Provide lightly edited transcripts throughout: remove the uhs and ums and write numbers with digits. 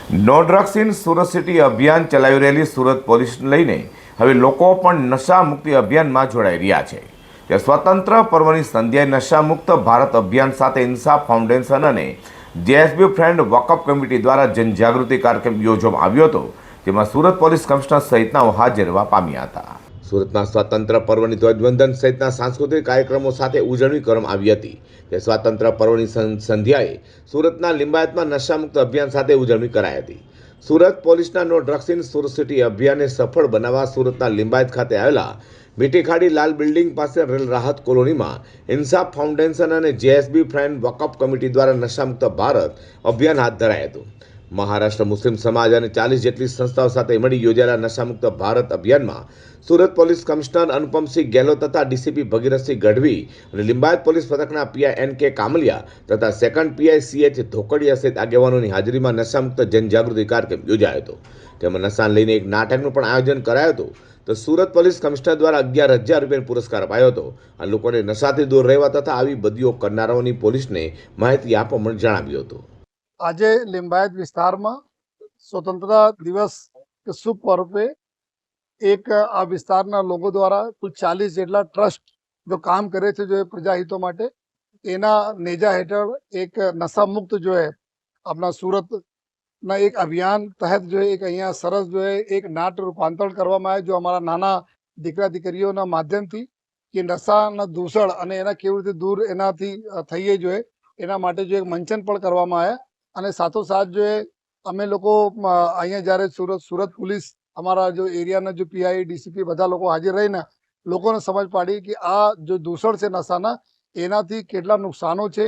No drugs in Surat city અભિયાન ચલાવી રહેલી સુરત પોલીસને લઈને હવે લોકો પણ નશા મુક્તિ અભિયાનમાં જોડાઈ રહ્યા છે. તે સ્વતંત્ર પર્વની સંધ્યાએ નશા મુક્ત ભારત અભિયાન સાથે ઇન્સાફ ફાઉન્ડેશન અને જેએસબી ફ્રેન્ડ વોકઅપ કમિટી દ્વારા જનજાગૃતિ કાર્યક્રમ યોજવામાં આવ્યો હતો, જેમાં સુરત પોલીસ કમિશનર સહિતનાઓ હાજર રહેવા પામ્યા હતા. સુરતમાં સ્વાતંત્ર્ય પર્વની ધ્વજવંદન સહિતના સાંસ્કૃતિક કાર્યક્રમો સાથે ઉજવણી કરવામાં આવી હતી. તે સ્વાતંત્ર્ય પર્વની સંધ્યાએ સુરતના લિંબાયતમાં નશામુક્ત અભિયાન સાથે ઉજવણી કરાઈ હતી. સુરત પોલીસના no drugs in Surat city અભિયાનને સફળ બનાવવા સુરતના લિંબાયત ખાતે આવેલા મીઠીખાડી લાલ બિલ્ડિંગ પાસે રેલ રાહત કોલોનીમાં ઇન્સાફ ફાઉન્ડેશન અને જેએસબી ફ્રેન્ડ વોકઅપ કમિટી દ્વારા નશામુક્ત ભારત અભિયાન હાથ ધરાયું હતું. મહારાષ્ટ્ર મુસ્લિમ સમાજ અને 40 જેટલી સંસ્થાઓ સાથે મળી યોજાયેલા નશામુક્ત ભારત અભિયાનમાં સુરત પોલીસ કમિશનર અનુપમસિંહ ગેહલોત તથા ડીસીપી ભગીરથસિંહ ગઢવી અને લિંબાયત પોલીસ પથકના પીઆઈ એન.કે. કામલિયા તથા સેકન્ડ પીઆઈ સી.એચ. ધોકડિયા સહિત આગેવાનોની હાજરીમાં નશામુક્ત જનજાગૃતિ કાર્યક્રમ યોજાયો હતો. તેમાં નશાને લઈને એક નાટકનું પણ આયોજન કરાયું હતું. તો સુરત પોલીસ કમિશનર દ્વારા 11,000 રૂપિયાનો પુરસ્કાર અપાયો હતો અને લોકોને નશાથી દૂર રહેવા તથા આવી બદીઓ કરનારાઓની પોલીસને માહિતી આપવા પણ જણાવ્યું હતું. આજે लिंबायत વિસ્તારમાં स्वतंत्रता दिवस के शुभ पर्व पे एक આ વિસ્તારના લોકો દ્વારા કુલ 40 જેટલા ટ્રસ્ટ જો કામ કરે છે જો પ્રજાહિતો માટે એના નેજા હેઠળ એક નશા મુક્ત જો है अपना सूरतना एक अभियान तहत जो है एक અહીંયા સરસ जो है एक નાટ્ય રૂપાંતરણ કરવામાં આવે જો અમારા નાના દીકરા દીકરીઓના માધ્યમથી કે નશાના દૂષણ અને એના કેવી રીતે દૂર એનાથી થઈએ જો એના માટે જો એક મંચન પણ કરવામાં આવ્યા અને સાથોસાથ જો અમે લોકો અહીંયા જ્યારે સુરત પોલીસ અમારા જો એરિયાના જો પીઆઈ ડીસીપી બધા લોકો હાજર રહીને લોકોને સમજ પાડી કે આ જો દૂષણ છે નશાના એનાથી કેટલા નુકસાનો છે,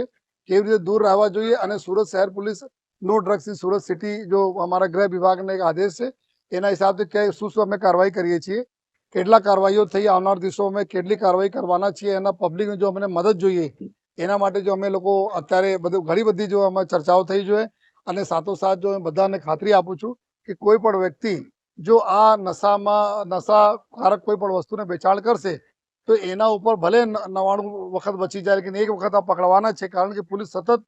કેવી રીતે દૂર રહેવા જોઈએ અને સુરત શહેર police no drugs in Surat city જો અમારા ગૃહ વિભાગનો એક આદેશ છે એના હિસાબથી શું અમે કાર્યવાહી કરીએ છીએ, કેટલા કાર્યવાહીઓ થઈ આવનાર દિવસોમાં કેટલી કાર્યવાહી કરવાના છીએ, એના પબ્લિકને જો અમને મદદ જોઈએ એના માટે જો અમે લોકો અત્યારે ઘણી બધી જો અમે ચર્ચાઓ થઈ જોઈએ અને સાથોસાથ જો બધાને ખાતરી આપું છું કે કોઈ પણ વ્યક્તિ જો આ નશાકારક કોઈ પણ વસ્તુને વેચાણ કરશે તો એના ઉપર ભલે 99 વખત બચી જાય લેકિન એક વખત આ પકડવાના છે, કારણ કે પોલીસ સતત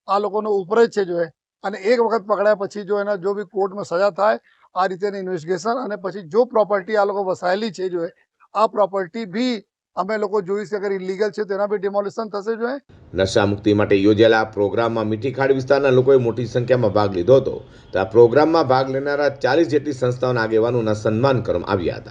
આ લોકોનો ઉપર જ છે જો અને એક વખત પકડ્યા પછી જો એના જો બી કોર્ટમાં સજા થાય આ રીતેની ઇન્વેસ્ટિગેશન અને પછી જો પ્રોપર્ટી આ લોકો વસાયેલી છે જો આ પ્રોપર્ટી બી અમે લોકો જોઈશ કે અગર ઇલીગલ છે તો એના બી ડિમોલિશન થશે જો નશા મુક્તિ માટે યોજાયેલા આ પ્રોગ્રામમાં મીઠીખાડી વિસ્તારના લોકોએ મોટી સંખ્યામાં ભાગ લીધો હતો. તો આ પ્રોગ્રામમાં ભાગ લેનારા 40 જેટલી સંસ્થાઓના આગેવાનોના સન્માન કરવામાં આવ્યા હતા.